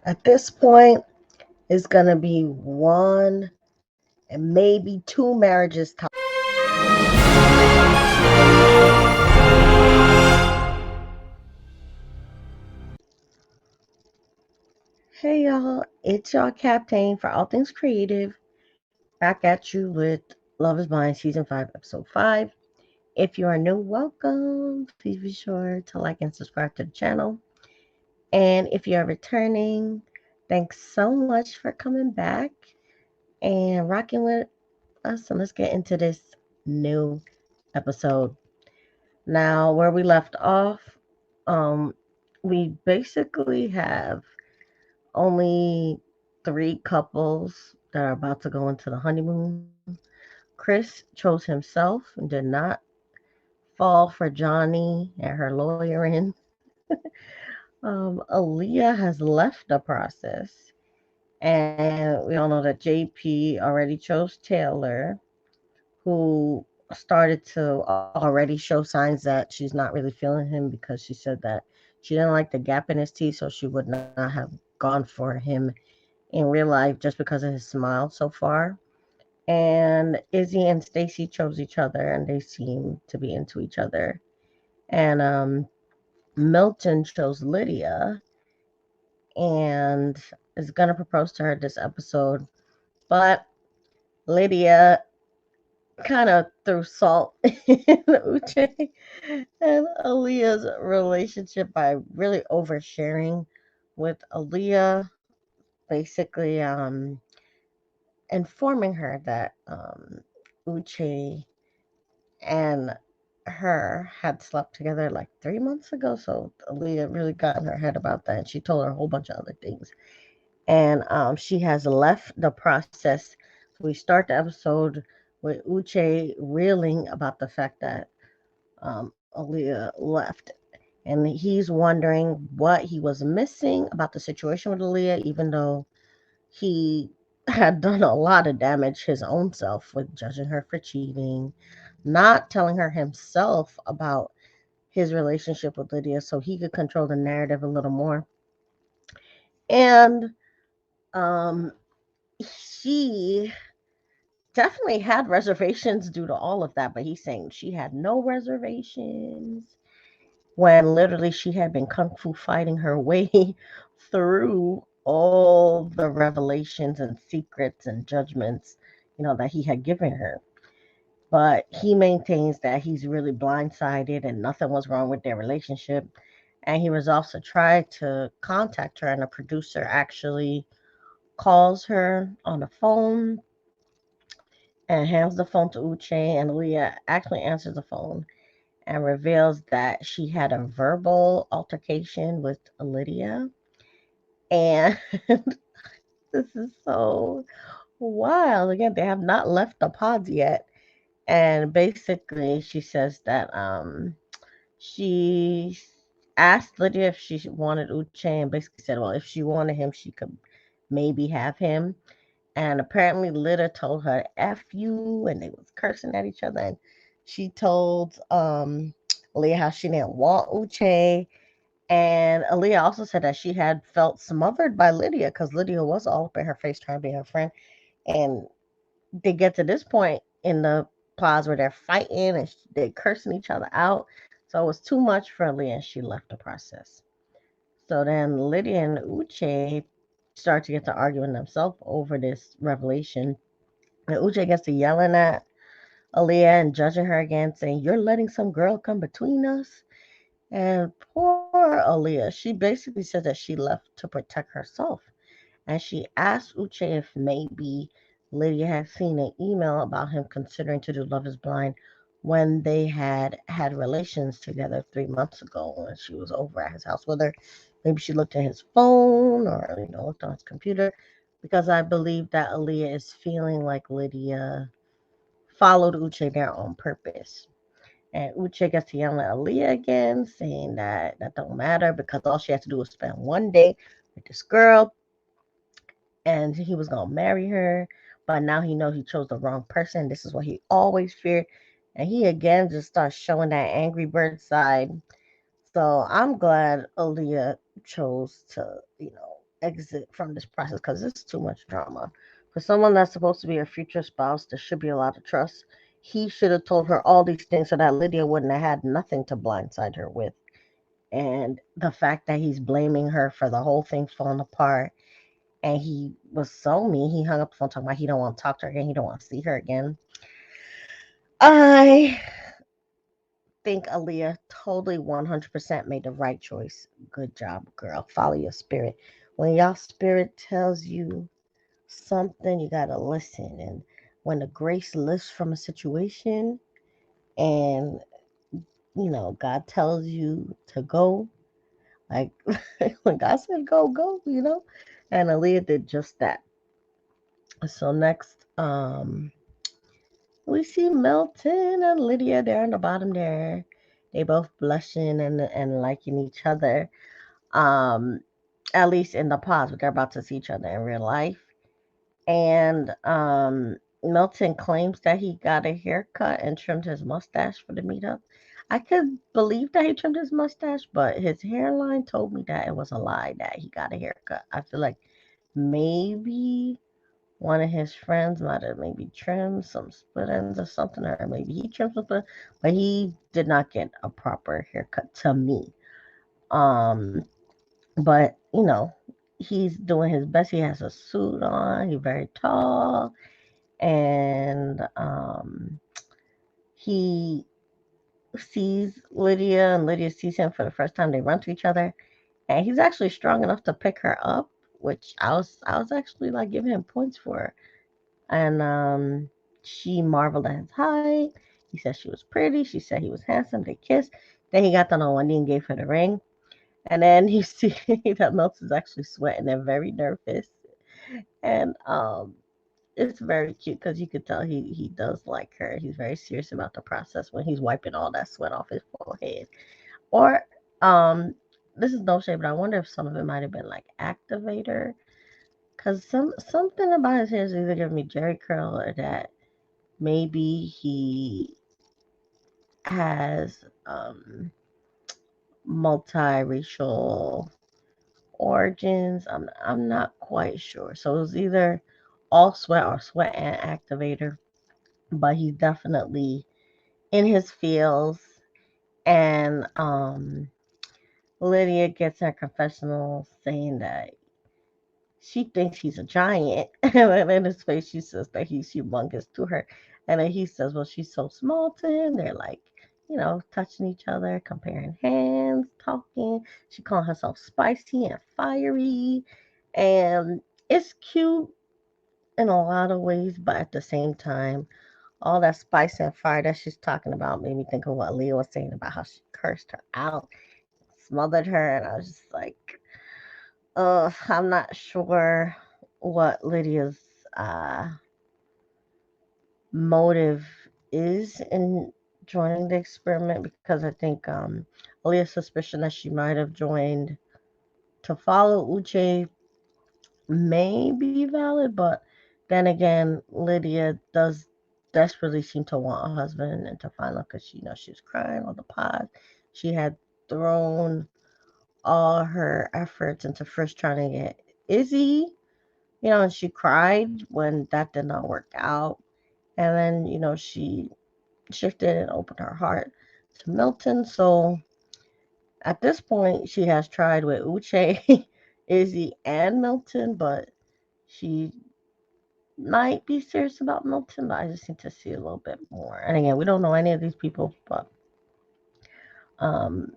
At this point, it's gonna be one and maybe two marriages top. Hey y'all, it's y'all Captain for All Things Creative. Back at you with Love is Blind Season 5, Episode 5. If you are new, welcome. Please be sure to like and subscribe to the channel. And if you are returning, thanks so much for coming back and rocking with us. And let's get into this new episode. Now, where we left off, um, we basically have only three couples that are about to go into the honeymoon. Chris chose himself and did not fall for Johnny and her lawyering. Aaliyah has left the process, and we all know that JP already chose Taylor, who started to already show signs that she's not really feeling him because she said that she didn't like the gap in his teeth, so she would not have gone for him in real life just because of his smile so far. And Izzy and Stacy chose each other, and they seem to be into each other. And Milton chose Lydia and is gonna propose to her this episode, but Lydia kind of threw salt in Uche and Aaliyah's relationship by really oversharing with Aaliyah, basically informing her that Uche and her had slept together like 3 months ago. So Aaliyah really got in her head about that. And she told her a whole bunch of other things. And she has left the process. So we start the episode with Uche reeling about the fact that Aaliyah left. And he's wondering what he was missing about the situation with Aaliyah, even though he had done a lot of damage his own self with judging her for cheating, not telling her himself about his relationship with Lydia so he could control the narrative a little more. And um, she definitely had reservations due to all of that, but he's saying she had no reservations when literally she had been kung fu fighting her way through all the revelations and secrets and judgments, that he had given her. But he maintains that he's really blindsided and nothing was wrong with their relationship. And he resolves to try to contact her, and a producer actually calls her on the phone and hands the phone to Uche, and Leah actually answers the phone and reveals that she had a verbal altercation with Lydia. And this is so wild. Again, they have not left the pods yet. And basically, she says that she asked Lydia if she wanted Uche, and basically said, well, if she wanted him, she could maybe have him. And apparently Lydia told her F you, and they was cursing at each other. And she told Leah how she didn't want Uche. And Aaliyah also said that she had felt smothered by Lydia because Lydia was all up in her face trying to be her friend. And they get to this point in the pause where they're fighting and they're cursing each other out. So it was too much for Aaliyah, and she left the process. So then Lydia and Uche start to get to arguing themselves over this revelation. And Uche gets to yelling at Aaliyah and judging her again, saying, "You're letting some girl come between us." And poor Aaliyah, she basically said that she left to protect herself. And she asked Uche if maybe Lydia had seen an email about him considering to do Love is Blind when they had relations together 3 months ago when she was over at his house with her. Maybe she looked at his phone or, looked on his computer, because I believe that Aaliyah is feeling like Lydia followed Uche there on purpose. And Uche gets to yell at Aaliyah again, saying that that don't matter because all she has to do is spend one day with this girl and he was going to marry her. But now he knows he chose the wrong person. This is what he always feared. And he again just starts showing that angry bird side. So I'm glad Aaliyah chose to, exit from this process because it's too much drama. For someone that's supposed to be her future spouse, there should be a lot of trust. He should have told her all these things so that Lydia wouldn't have had nothing to blindside her with. And the fact that he's blaming her for the whole thing falling apart, and he was so mean, he hung up the phone talking about he don't want to talk to her again, he don't want to see her again. I think Aaliyah totally 100% made the right choice. Good job, girl. Follow your spirit. When y'all spirit tells you something, you gotta listen. And when the grace lifts from a situation, and God tells you to go, like when God said go, go, And Aaliyah did just that. So next, we see Milton and Lydia there on the bottom there. They both blushing and liking each other. Um, at least in the pause, but they're about to see each other in real life. And Milton claims that he got a haircut and trimmed his mustache for the meetup. I could believe that he trimmed his mustache, but his hairline told me that it was a lie that he got a haircut. I feel like maybe one of his friends might have maybe trimmed some split ends or something, or maybe he trimmed some split, but he did not get a proper haircut to me. Um, but he's doing his best. He has a suit on. He's very tall, and he sees Lydia, and Lydia sees him for the first time. They run to each other, and he's actually strong enough to pick her up, which I was actually like giving him points for. And she marveled at his height. He said she was pretty. She said he was handsome. They kissed. Then he got down on one knee and gave her the ring. And then you see that Melts is actually sweating and very nervous. And it's very cute because you could tell he does like her. He's very serious about the process when he's wiping all that sweat off his forehead. Or um, this is no shade, but I wonder if some of it might have been like activator. Cause something about his hair is either giving me Jerry curl or that maybe he has multiracial origins. I'm not quite sure. So it was either all sweat or sweat and activator, but he's definitely in his feels. And Lydia gets her confessional saying that she thinks he's a giant, and then in his face she says that he's humongous to her, and then he says, "Well, she's so small to him." They're like, touching each other, comparing hands, talking. She calling herself spicy and fiery, and it's cute in a lot of ways, but at the same time, all that spice and fire that she's talking about made me think of what Leah was saying about how she cursed her out, smothered her, and I was just like, I'm not sure what Lydia's uh, motive is in joining the experiment because I think Leah's suspicion that she might have joined to follow Uche may be valid, but then again, Lydia does desperately seem to want a husband and to find love because she was crying on the pod. She had thrown all her efforts into first trying to get Izzy, and she cried when that did not work out. And then, she shifted and opened her heart to Milton. So at this point, she has tried with Uche, Izzy, and Milton, but she might be serious about Milton, but I just need to see a little bit more. And again, we don't know any of these people, but um,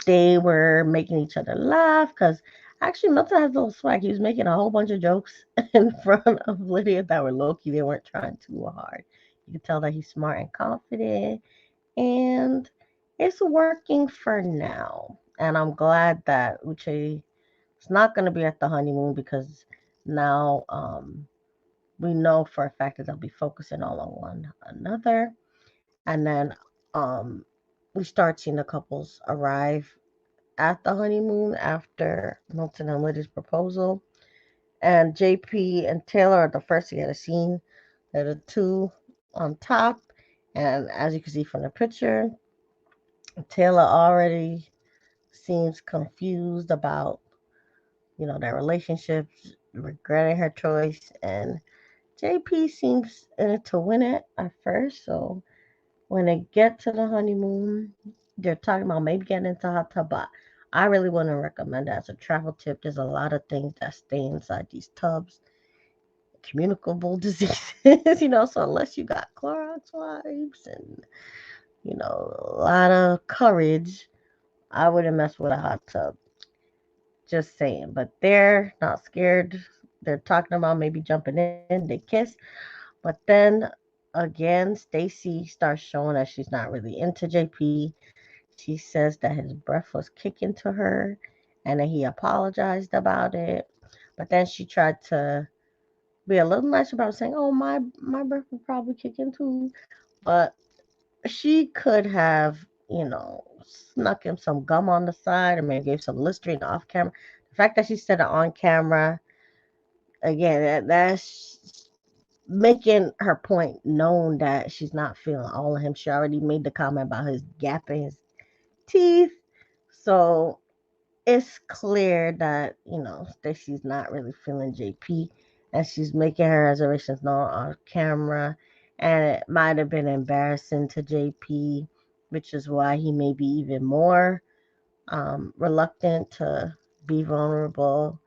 they were making each other laugh because actually Milton has a little swag. He was making a whole bunch of jokes in front of Lydia that were low key. They weren't trying too hard. You could tell that he's smart and confident, and it's working for now. And I'm glad that Uche is not going to be at the honeymoon because now we know for a fact that they'll be focusing all on one another. And then um, we start seeing the couples arrive at the honeymoon after Milton and Lydia's proposal. And JP and Taylor are the first to get a scene. They're the two on top. And as you can see from the picture, Taylor already seems confused about their relationship, regretting her choice, and JP seems in it to win it at first. So when they get to the honeymoon, they're talking about maybe getting into a hot tub, but I really wouldn't recommend it as a travel tip. There's a lot of things that stay inside these tubs, communicable diseases, so unless you got Clorox wipes and, a lot of courage, I wouldn't mess with a hot tub. Just saying. But they're not scared. They're talking about maybe jumping in. They kiss. But then again, Stacy starts showing that she's not really into JP. She says that his breath was kicking to her and that he apologized about it. But then she tried to be a little nice about saying, "Oh, my breath would probably kick in too." But she could have, snuck him some gum on the side or maybe gave some Listerine off camera. The fact that she said it on camera, again, that's making her point known that she's not feeling all of him. She already made the comment about his gap in his teeth. So it's clear that, Stacy's not really feeling JP and she's making her reservations known on camera. And it might have been embarrassing to JP, which is why he may be even more reluctant to be vulnerable.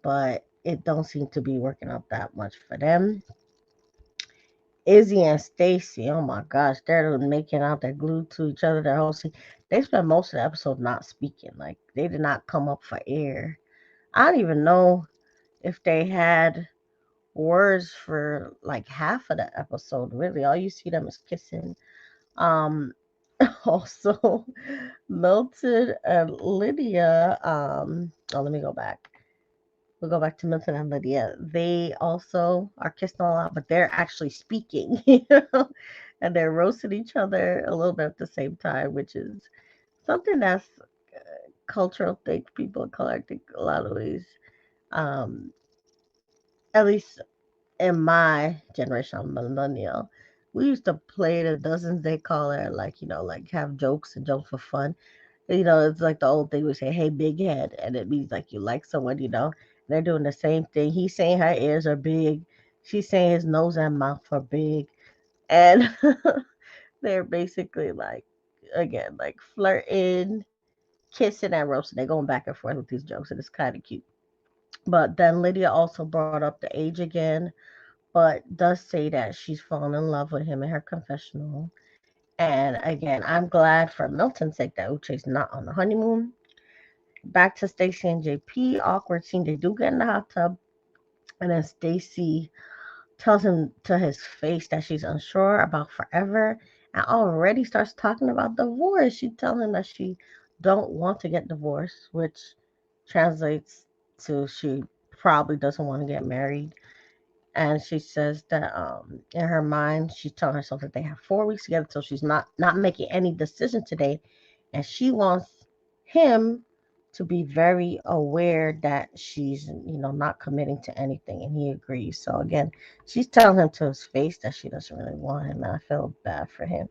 But it don't seem to be working out that much for them. Izzy and Stacy, oh my gosh, they're making out. They're glued to each other. Their whole scene. They spent most of the episode not speaking. Like they did not come up for air. I don't even know if they had words for like half of the episode. Really, all you see them is kissing. Um, also, Milton and Lydia. Let me go back. We'll go back to Milton and Lydia. They also are kissing a lot, but they're actually speaking, and they're roasting each other a little bit at the same time, which is something that's cultural thing. People of color, I think, a lot of ways. Um, at least in my generation, I'm millennial. We used to play the dozens they call it, like like have jokes and jokes for fun. It's like the old thing we say, "Hey, big head," and it means like you like someone. They're doing the same thing. He's saying her ears are big. She's saying his nose and mouth are big, and they're basically like, again, like flirting, kissing, and roasting. They're going back and forth with these jokes, and it's kind of cute. But then Lydia also brought up the age again, but does say that she's fallen in love with him in her confessional. And again, I'm glad for Milton's sake that Uche's not on the honeymoon. Back to Stacy and JP, awkward scene. They do get in the hot tub, and then Stacy tells him to his face that she's unsure about forever, and already starts talking about divorce. She tells him that she don't want to get divorced, which translates to she probably doesn't want to get married. And she says that in her mind she's telling herself that they have 4 weeks together, so she's not making any decision today, and she wants him to be very aware that she's not committing to anything, and he agrees. So again, she's telling him to his face that she doesn't really want him, and I feel bad for him.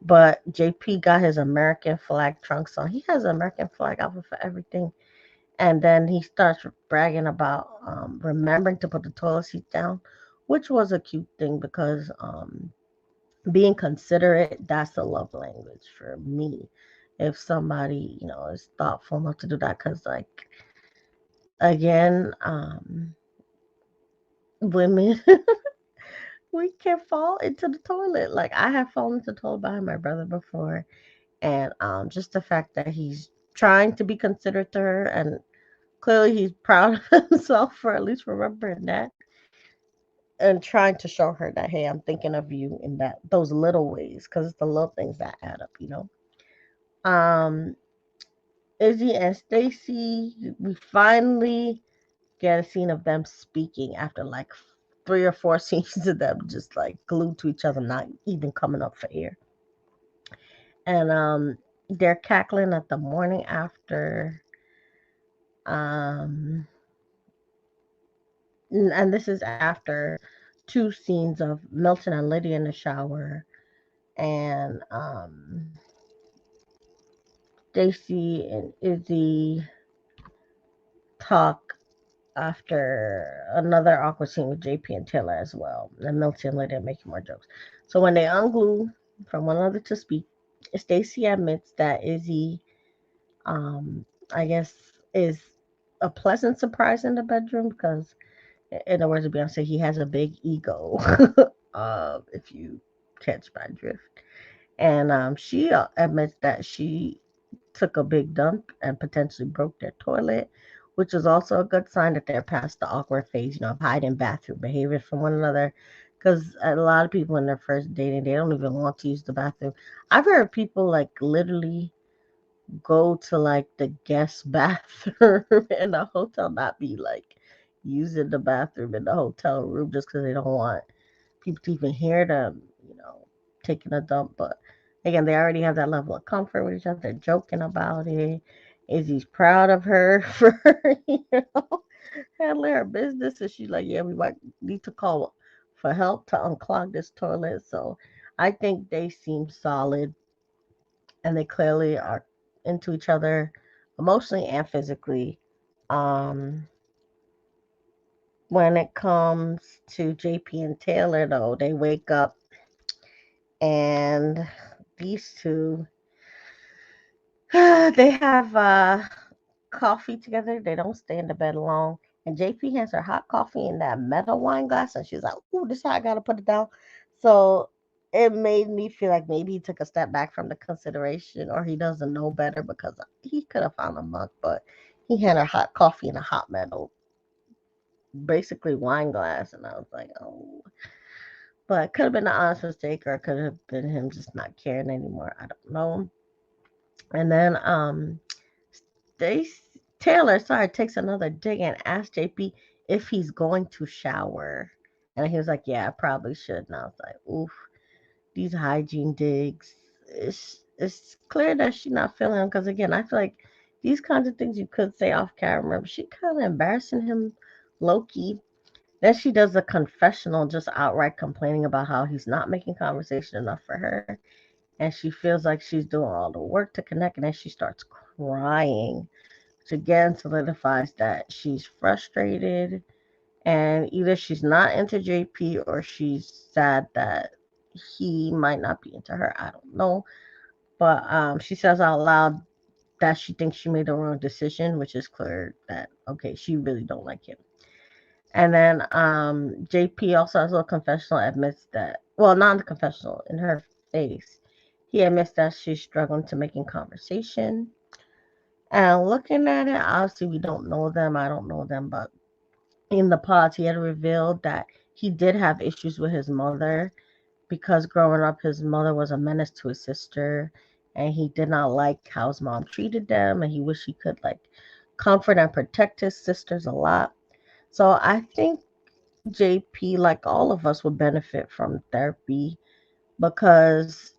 But JP got his American flag trunks on. He has an American flag outfit for everything. And then he starts bragging about remembering to put the toilet seat down, which was a cute thing because being considerate, that's a love language for me. If somebody, is thoughtful enough to do that, because, like, again, women, we can fall into the toilet. Like, I have fallen into the toilet behind my brother before. And just the fact that he's trying to be considerate to her, and clearly he's proud of himself for at least remembering that and trying to show her that, hey, I'm thinking of you in those little ways, because it's the little things that add up. Um, Izzy and Stacy, we finally get a scene of them speaking after like 3 or 4 scenes of them just like glued to each other, not even coming up for air. And they're cackling at the morning after. Um, and this is after 2 scenes of Milton and Lydia in the shower, and Stacy and Izzy talk after another awkward scene with JP and Taylor as well. And Milton and Lydia making more jokes. So when they unglue from one another to speak, Stacy admits that Izzy, um, I guess, is a pleasant surprise in the bedroom because, in the words of Beyonce, he has a big ego. If you catch my drift. And she admits that she took a big dump and potentially broke their toilet, which is also a good sign that they're past the awkward phase, of hiding bathroom behavior from one another. Because a lot of people when they're first dating, they don't even want to use the bathroom. I've heard people like literally go to like the guest bathroom in the hotel, not be like using the bathroom in the hotel room just because they don't want people to even hear them, taking a dump. But again, they already have that level of comfort with each other. They're joking about it. Izzy's proud of her for, handling her business. And she's like, yeah, we might need to call for help to unclog this toilet. So I think they seem solid and they clearly are into each other emotionally and physically. Um, when it comes to JP and Taylor, though, they wake up and these two they have coffee together. They don't stay in the bed long. And JP has her hot coffee in that metal wine glass, and she's like, "Ooh, this is how I gotta put it down." So it made me feel like maybe he took a step back from the consideration, or he doesn't know better because he could have found a mug, but he had her hot coffee in a hot metal, basically wine glass, and I was like, "Oh." But it could have been an honest mistake, or it could have been him just not caring anymore. I don't know. And then they Taylor, sorry, takes another dig and asks JP if he's going to shower. And he was like, yeah, I probably should. And I was like, oof, these hygiene digs. It's clear that she's not feeling him because, again, I feel like these kinds of things you could say off camera, but she kind of embarrassing him low key. Then she does a confessional, just outright complaining about how he's not making conversation enough for her. And she feels like she's doing all the work to connect. And then she starts crying, which again solidifies that she's frustrated. And either she's not into JP or she's sad that he might not be into her. I don't know. But she says out loud that she thinks she made the wrong decision, which is clear that, okay, she really don't like him. And then JP also has a little confessional, admits that, well, not in the confessional, in her face. He admits that she's struggling to making conversation. And looking at it, obviously we don't know them. I don't know them, but in the pods, he had revealed that he did have issues with his mother because growing up, his mother was a menace to his sister, and he did not like how his mom treated them, and he wished he could like comfort and protect his sisters a lot. So I think JP, like all of us, would benefit from therapy because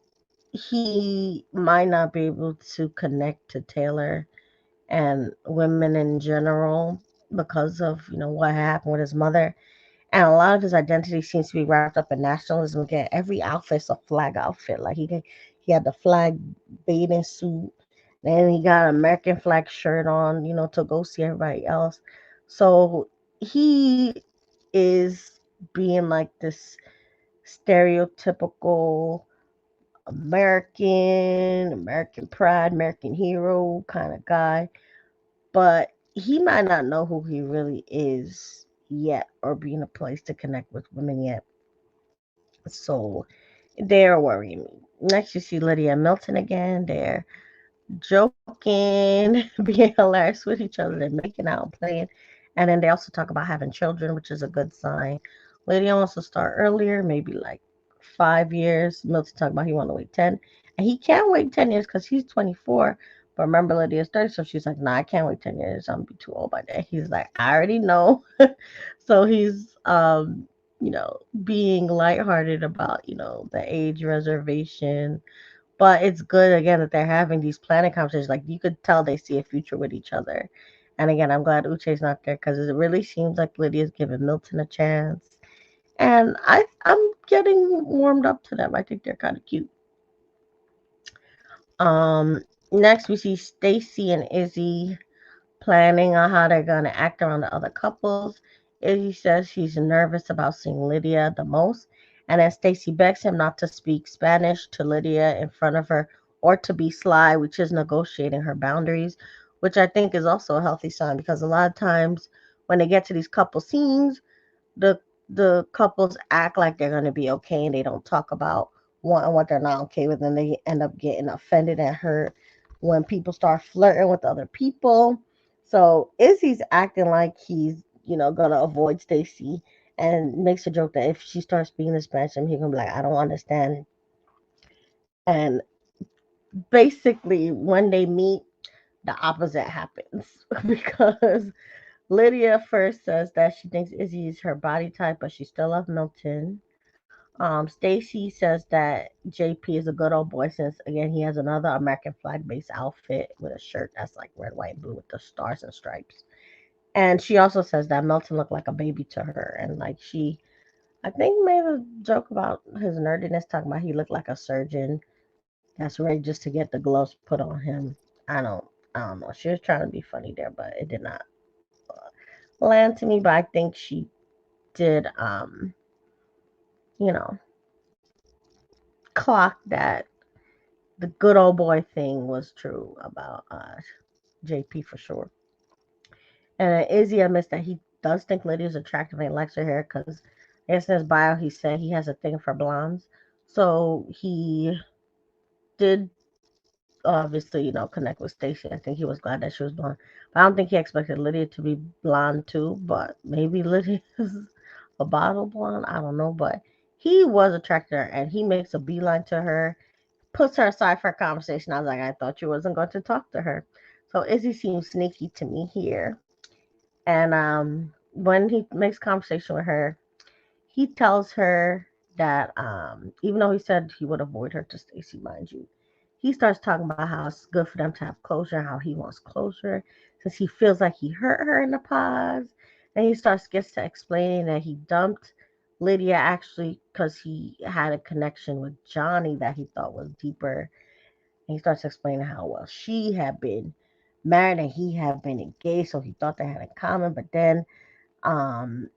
he might not be able to connect to Taylor and women in general because of what happened with his mother. And a lot of his identity seems to be wrapped up in nationalism. Again, every outfit's a flag outfit. Like he had the flag bathing suit, then he got an American flag shirt on, to go see everybody else. So he is being like this stereotypical American pride, American hero kind of guy. But he might not know who he really is yet or be in a place to connect with women yet. So they're worrying me. Next, you see Lydia and Milton again. They're joking, being hilarious with each other. They're making out and playing. And then they also talk about having children, which is a good sign. Lydia wants to start earlier, maybe like 5 years. Milton talked about he want to wait 10. And he can't wait 10 years because he's 24. But remember, Lydia's 30. So she's like, nah, I can't wait 10 years. I'm going to be too old by then. He's like, I already know. So he's, being lighthearted about, the age reservation, but it's good again that they're having these planning conversations. Like you could tell they see a future with each other. And again, I'm glad Uche's not there because it really seems like Lydia's giving Milton a chance. And I'm getting warmed up to them. I think they're kind of cute. Next we see Stacy and Izzy planning on how they're going to act around the other couples. Izzy says she's nervous about seeing Lydia the most, and then Stacy begs him not to speak Spanish to Lydia in front of her or to be sly, which is negotiating her boundaries, which I think is also a healthy sign because a lot of times when they get to these couple scenes, the the couples act like they're going to be okay and they don't talk about what they're not okay with, and they end up getting offended and hurt when people start flirting with other people. So Izzy's acting like he's gonna avoid Stacy and makes a joke that if she starts speaking in Spanish, he's gonna be like, I don't understand. And basically, when they meet, the opposite happens because Lydia first says that she thinks Izzy is her body type, but she still loves Milton. Stacy says that JP is a good old boy since again he has another American flag based outfit with a shirt that's like red, white, and blue with the stars and stripes. And she also says that Milton looked like a baby to her, and like she, I think, made a joke about his nerdiness, talking about he looked like a surgeon that's ready just to get the gloves put on him. I don't, I don't know. She was trying to be funny there, but it did not land to me. But I think she did, you know, clock that the good old boy thing was true about JP for sure. And Izzy admits that he does think Lydia's attractive and likes her hair because I guess in his bio he said he has a thing for blondes. So he did obviously, connect with Stacy. I think he was glad that she was blonde. But I don't think he expected Lydia to be blonde too, but maybe Lydia is a bottle blonde. I don't know. But he was attracted to her and he makes a beeline to her, puts her aside for a conversation. I was like, I thought you wasn't going to talk to her. So Izzy seems sneaky to me here. And when he makes conversation with her, he tells her that even though he said he would avoid her to Stacy, mind you, he starts talking about how it's good for them to have closure, how he wants closure since he feels like he hurt her in the past. And he gets to explaining that he dumped Lydia actually because he had a connection with Johnny that he thought was deeper. And he starts explaining how well she had been married and he had been engaged, so he thought they had in common. But then um,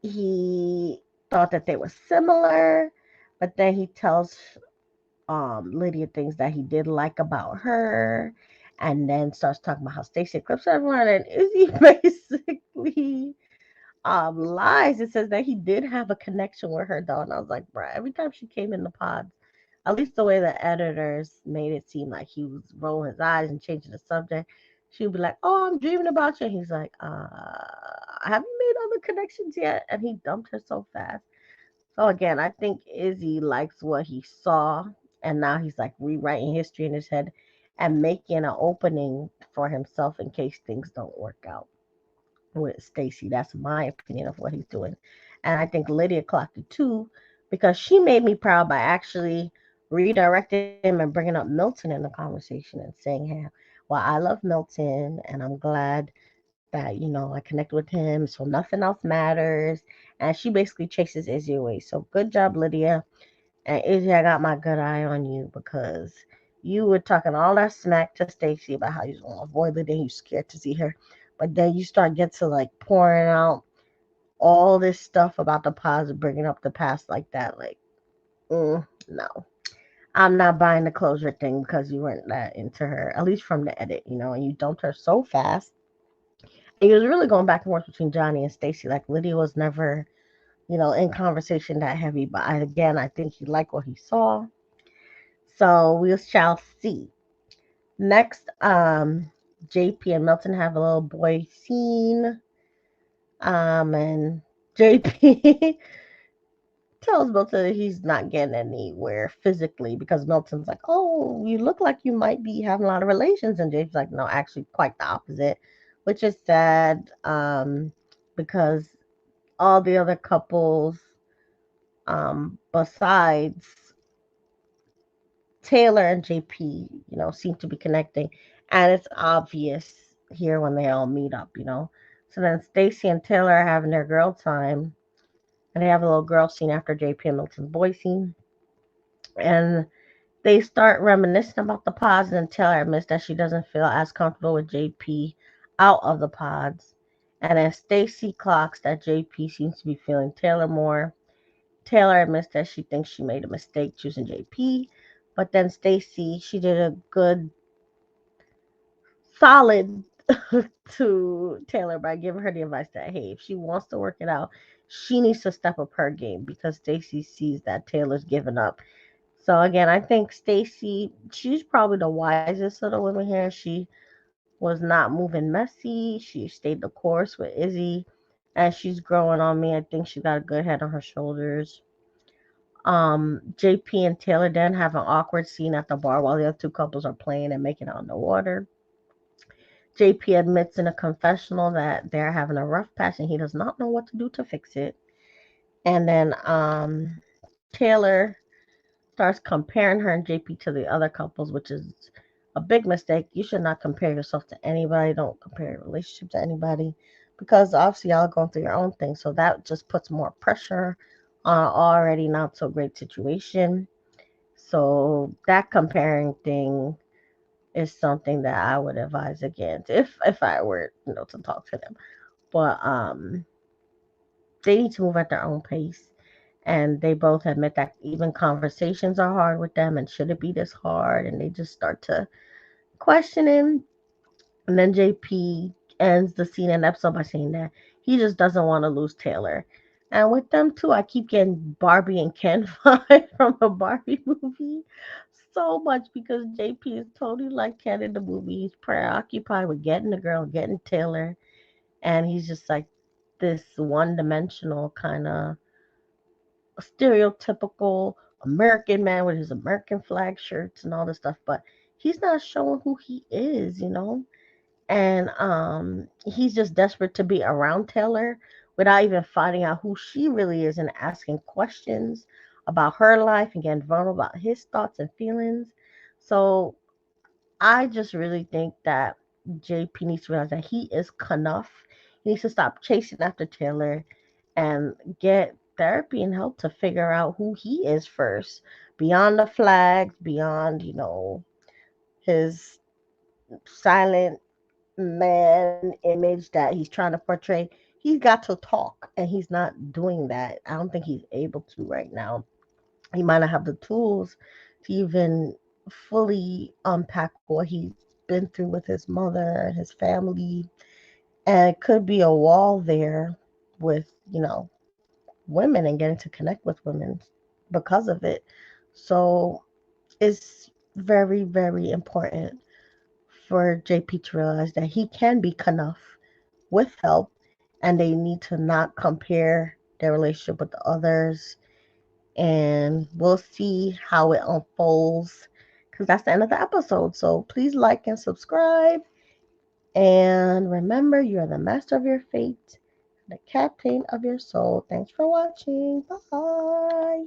he thought that they were similar. But then he tells Lydia things that he did like about her, and then starts talking about how Stacey eclipsed everyone, and Izzy basically lies. It says that he did have a connection with her though, and I was like, bruh, every time she came in the pods, at least the way the editors made it seem like he was rolling his eyes and changing the subject, she would be like, oh, I'm dreaming about you. And he's like, have you made other connections yet? And he dumped her so fast. So again, I think Izzy likes what he saw, and now he's like rewriting history in his head and making an opening for himself in case things don't work out with Stacy. That's my opinion of what he's doing. And I think Lydia clocked it too because she made me proud by actually redirecting him and bringing up Milton in the conversation and saying, hey, well, I love Milton and I'm glad that, I connect with him. So nothing else matters. And she basically chases Izzy away. So good job, Lydia. And Izzy, I got my good eye on you because you were talking all that smack to Stacy about how you was gonna avoid Lydia, you scared to see her. But then you start get to like pouring out all this stuff about the positive, bringing up the past like that. Like, no, I'm not buying the closure thing because you weren't that into her, at least from the edit, and you dumped her so fast. And you was really going back and forth between Johnny and Stacy. Like Lydia was never, in conversation that heavy. But again, I think he liked what he saw. So we shall see. Next, JP and Milton have a little boy scene. And JP tells Milton that he's not getting anywhere physically because Milton's like, oh, you look like you might be having a lot of relations. And JP's like, no, actually, quite the opposite, which is sad because all the other couples, besides Taylor and JP, seem to be connecting. And it's obvious here. When they all meet up. So then Stacy and Taylor are having their girl time. And they have a little girl scene after JP and Milton's boy scene. And they start reminiscing about the pause, and Taylor admits that she doesn't feel as comfortable with JP out of the pods. And then Stacy clocks that JP seems to be feeling Taylor more. Taylor admits that she thinks she made a mistake choosing JP, but then Stacy, she did a good solid to Taylor by giving her the advice that hey, if she wants to work it out, she needs to step up her game because Stacy sees that Taylor's given up. So again, I think Stacy, she's probably the wisest of the women here. She was not moving messy. She stayed the course with Izzy, and she's growing on me. I think she got a good head on her shoulders. JP and Taylor then have an awkward scene at the bar while the other two couples are playing and making out in the water. JP admits in a confessional that they're having a rough patch and he does not know what to do to fix it. And then Taylor starts comparing her and JP to the other couples, which is a big mistake. You should not compare yourself to anybody. Don't compare your relationship to anybody because obviously y'all are going through your own thing. So that just puts more pressure on an already not so great situation. So that comparing thing is something that I would advise against if I were to talk to them. But they need to move at their own pace. And they both admit that even conversations are hard with them and should it be this hard? And they just start to question him. And then JP ends the scene and episode by saying that he just doesn't want to lose Taylor. And with them too, I keep getting Barbie and Ken vibe from a Barbie movie so much because JP is totally like Ken in the movie. He's preoccupied with getting the girl, getting Taylor, and he's just like this one dimensional kind of stereotypical American man with his American flag shirts and all this stuff, but he's not showing who he is. And he's just desperate to be around Taylor without even finding out who she really is and asking questions about her life and getting vulnerable about his thoughts and feelings. So I just really think that JP needs to realize that he is Kenough. He needs to stop chasing after Taylor and get therapy and help to figure out who he is first. Beyond the flags, beyond, his silent man image that he's trying to portray. He's got to talk and he's not doing that. I don't think he's able to right now. He might not have the tools to even fully unpack what he's been through with his mother and his family. And it could be a wall there with, women and getting to connect with women because of it. So it's very, very important for JP to realize that he can be enough with help and they need to not compare their relationship with the others. And we'll see how it unfolds because that's the end of the episode. So please like and subscribe. And remember, you are the master of your fate, the captain of your soul. Thanks for watching. Bye.